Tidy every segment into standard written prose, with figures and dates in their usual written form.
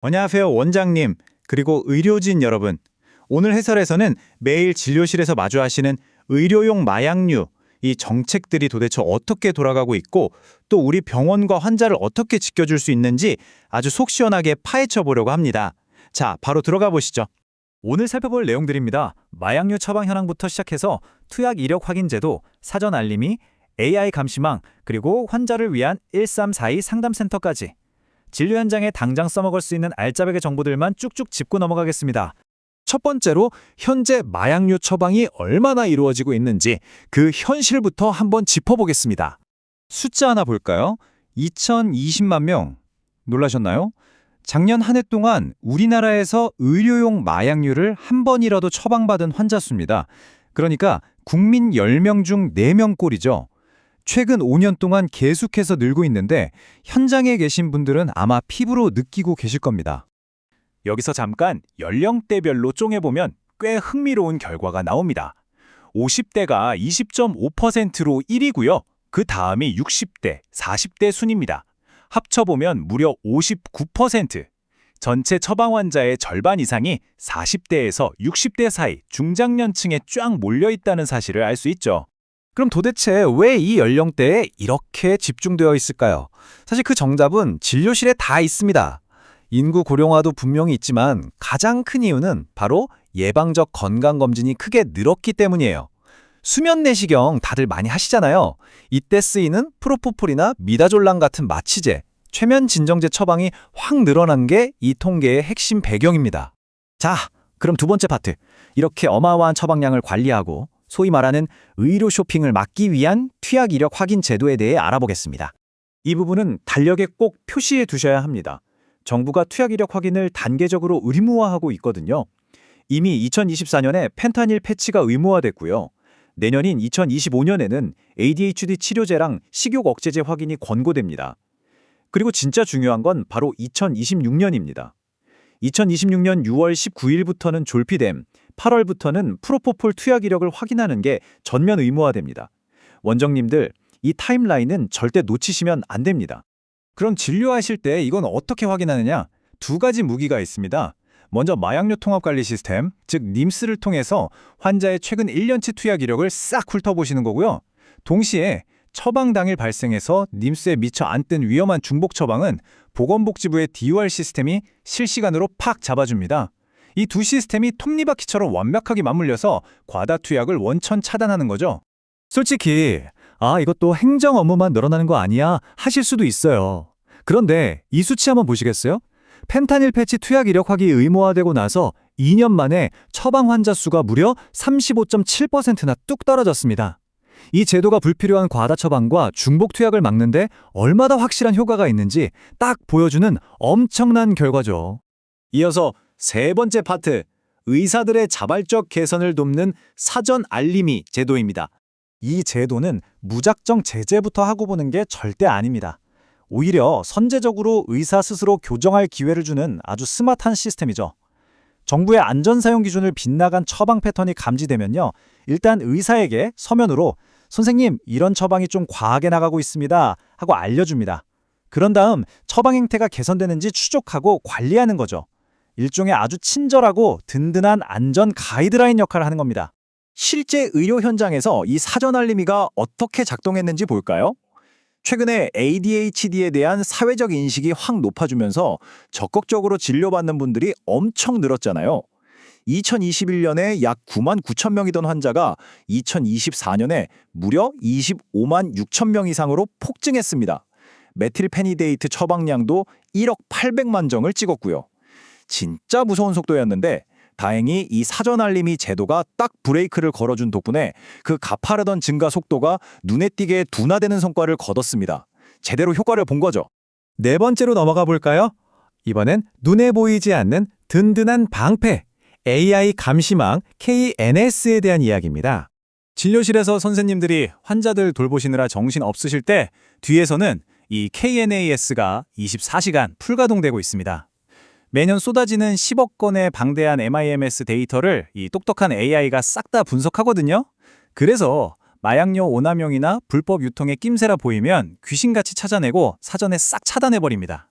안녕하세요, 원장님, 그리고 의료진 여러분. 오늘 해설에서는 매일 진료실에서 마주하시는 의료용 마약류, 이 정책들이 도대체 어떻게 돌아가고 있고 또 우리 병원과 환자를 어떻게 지켜줄 수 있는지 아주 속 시원하게 파헤쳐 보려고 합니다. 자, 바로 들어가 보시죠. 오늘 살펴볼 내용들입니다. 마약류 처방 현황부터 시작해서 투약 이력 확인 제도, 사전 알림이, AI 감시망, 그리고 환자를 위한 1342 상담센터까지. 진료 현장에 당장 써먹을 수 있는 알짜배기 정보들만 쭉쭉 짚고 넘어가겠습니다. 첫 번째로 현재 마약류 처방이 얼마나 이루어지고 있는지 그 현실부터 한번 짚어보겠습니다. 숫자 하나 볼까요? 2020만 명. 놀라셨나요? 작년 한 해 동안 우리나라에서 의료용 마약류를 한 번이라도 처방받은 환자 수입니다. 그러니까 국민 10명 중 4명 꼴이죠. 최근 5년 동안 계속해서 늘고 있는데 현장에 계신 분들은 아마 피부로 느끼고 계실 겁니다. 여기서 잠깐 연령대별로 쪼개보면 꽤 흥미로운 결과가 나옵니다. 50대가 20.5%로 1위고요. 그 다음이 60대, 40대 순입니다. 합쳐보면 무려 59%. 전체 처방 환자의 절반 이상이 40대에서 60대 사이 중장년층에 쫙 몰려있다는 사실을 알 수 있죠. 그럼 도대체 왜 이 연령대에 이렇게 집중되어 있을까요? 사실 그 정답은 진료실에 다 있습니다. 인구 고령화도 분명히 있지만 가장 큰 이유는 바로 예방적 건강검진이 크게 늘었기 때문이에요. 수면 내시경 다들 많이 하시잖아요. 이때 쓰이는 프로포폴이나 미다졸람 같은 마취제, 최면 진정제 처방이 확 늘어난 게 이 통계의 핵심 배경입니다. 자, 그럼 두 번째 파트. 이렇게 어마어마한 처방량을 관리하고 소위 말하는 의료 쇼핑을 막기 위한 투약 이력 확인 제도에 대해 알아보겠습니다. 이 부분은 달력에 꼭 표시해 두셔야 합니다. 정부가 투약 이력 확인을 단계적으로 의무화하고 있거든요. 이미 2024년에 펜타닐 패치가 의무화됐고요. 내년인 2025년에는 ADHD 치료제랑 식욕 억제제 확인이 권고됩니다. 그리고 진짜 중요한 건 바로 2026년입니다. 2026년 6월 19일부터는 졸피뎀, 8월부터는 프로포폴 투약 이력을 확인하는 게 전면 의무화됩니다. 원장님들, 이 타임라인은 절대 놓치시면 안 됩니다. 그럼 진료하실 때 이건 어떻게 확인하느냐? 두 가지 무기가 있습니다. 먼저 마약류 통합관리 시스템, 즉 님스를 통해서 환자의 최근 1년치 투약 이력을 싹 훑어보시는 거고요. 동시에 처방 당일 발생해서 님스에 미처 안 뜬 위험한 중복 처방은 보건복지부의 DOR 시스템이 실시간으로 팍 잡아줍니다. 이 두 시스템이 톱니바퀴처럼 완벽하게 맞물려서 과다 투약을 원천 차단하는 거죠. 솔직히 이것도 행정 업무만 늘어나는 거 아니야 하실 수도 있어요. 그런데 이 수치 한번 보시겠어요? 펜타닐 패치 투약 이력 확인이 의무화되고 나서 2년 만에 처방 환자 수가 무려 35.7%나 뚝 떨어졌습니다. 이 제도가 불필요한 과다 처방과 중복 투약을 막는데 얼마나 확실한 효과가 있는지 딱 보여주는 엄청난 결과죠. 이어서 세 번째 파트, 의사들의 자발적 개선을 돕는 사전 알림이 제도입니다. 이 제도는 무작정 제재부터 하고 보는 게 절대 아닙니다. 오히려 선제적으로 의사 스스로 교정할 기회를 주는 아주 스마트한 시스템이죠. 정부의 안전사용 기준을 빗나간 처방 패턴이 감지되면요. 일단 의사에게 서면으로 선생님, 이런 처방이 좀 과하게 나가고 있습니다 하고 알려줍니다. 그런 다음 처방 행태가 개선되는지 추적하고 관리하는 거죠. 일종의 아주 친절하고 든든한 안전 가이드라인 역할을 하는 겁니다. 실제 의료 현장에서 이 사전 알림이가 어떻게 작동했는지 볼까요? 최근에 ADHD에 대한 사회적 인식이 확 높아지면서 적극적으로 진료받는 분들이 엄청 늘었잖아요. 2021년에 약 9만 9천 명이던 환자가 2024년에 무려 25만 6천 명 이상으로 폭증했습니다. 메틸페니데이트 처방량도 1억 800만 정을 찍었고요. 진짜 무서운 속도였는데 다행히 이 사전 알림이 제도가 딱 브레이크를 걸어준 덕분에 그 가파르던 증가 속도가 눈에 띄게 둔화되는 성과를 거뒀습니다. 제대로 효과를 본 거죠. 네 번째로 넘어가 볼까요? 이번엔 눈에 보이지 않는 든든한 방패, AI 감시망 KNS에 대한 이야기입니다. 진료실에서 선생님들이 환자들 돌보시느라 정신 없으실 때 뒤에서는 이 KNAS가 24시간 풀가동되고 있습니다. 매년 쏟아지는 10억 건의 방대한 MIMS 데이터를 이 똑똑한 AI가 싹 다 분석하거든요. 그래서 마약류 오남용이나 불법 유통의 낌새라 보이면 귀신같이 찾아내고 사전에 싹 차단해버립니다.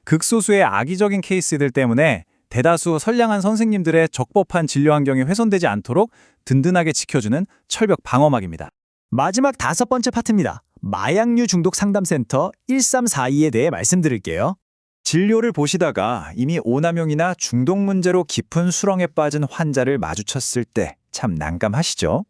극소수의 악의적인 케이스들 때문에 대다수 선량한 선생님들의 적법한 진료 환경이 훼손되지 않도록 든든하게 지켜주는 철벽 방어막입니다. 마지막 5번째 파트입니다. 마약류 중독 상담센터 1342에 대해 말씀드릴게요. 진료를 보시다가 이미 오남용이나 중독 문제로 깊은 수렁에 빠진 환자를 마주쳤을 때 참 난감하시죠?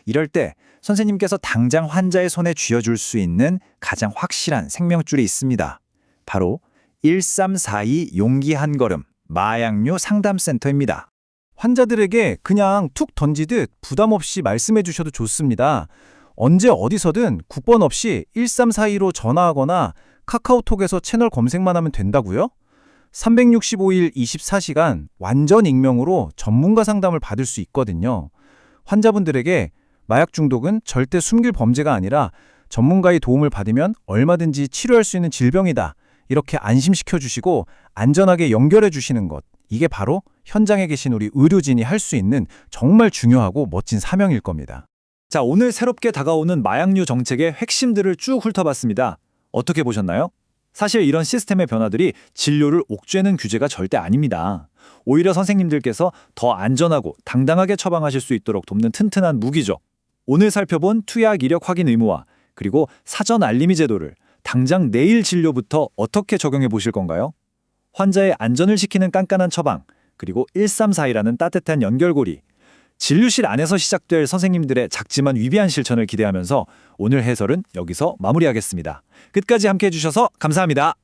이럴 때 선생님께서 당장 환자의 손에 쥐어줄 수 있는 가장 확실한 생명줄이 있습니다. 바로 1342 용기 한 걸음 마약류 상담센터입니다. 환자들에게 그냥 툭 던지듯 부담 없이 말씀해 주셔도 좋습니다. 언제 어디서든 국번 없이 1342로 전화하거나 카카오톡에서 채널 검색만 하면 된다고요? 365일 24시간 완전 익명으로 전문가 상담을 받을 수 있거든요. 환자분들에게 마약 중독은 절대 숨길 범죄가 아니라 전문가의 도움을 받으면 얼마든지 치료할 수 있는 질병이다. 이렇게 안심시켜 주시고 안전하게 연결해 주시는 것. 이게 바로 현장에 계신 우리 의료진이 할 수 있는 정말 중요하고 멋진 사명일 겁니다. 자, 오늘 새롭게 다가오는 마약류 정책의 핵심들을 쭉 훑어봤습니다. 어떻게 보셨나요? 사실 이런 시스템의 변화들이 진료를 옥죄는 규제가 절대 아닙니다. 오히려 선생님들께서 더 안전하고 당당하게 처방하실 수 있도록 돕는 튼튼한 무기죠. 오늘 살펴본 투약 이력 확인 의무화, 그리고 사전 알림이 제도를 당장 내일 진료부터 어떻게 적용해 보실 건가요? 환자의 안전을 지키는 깐깐한 처방, 그리고 1342라는 따뜻한 연결고리, 진료실 안에서 시작될 선생님들의 작지만 위대한 실천을 기대하면서 오늘 해설은 여기서 마무리하겠습니다. 끝까지 함께해 주셔서 감사합니다.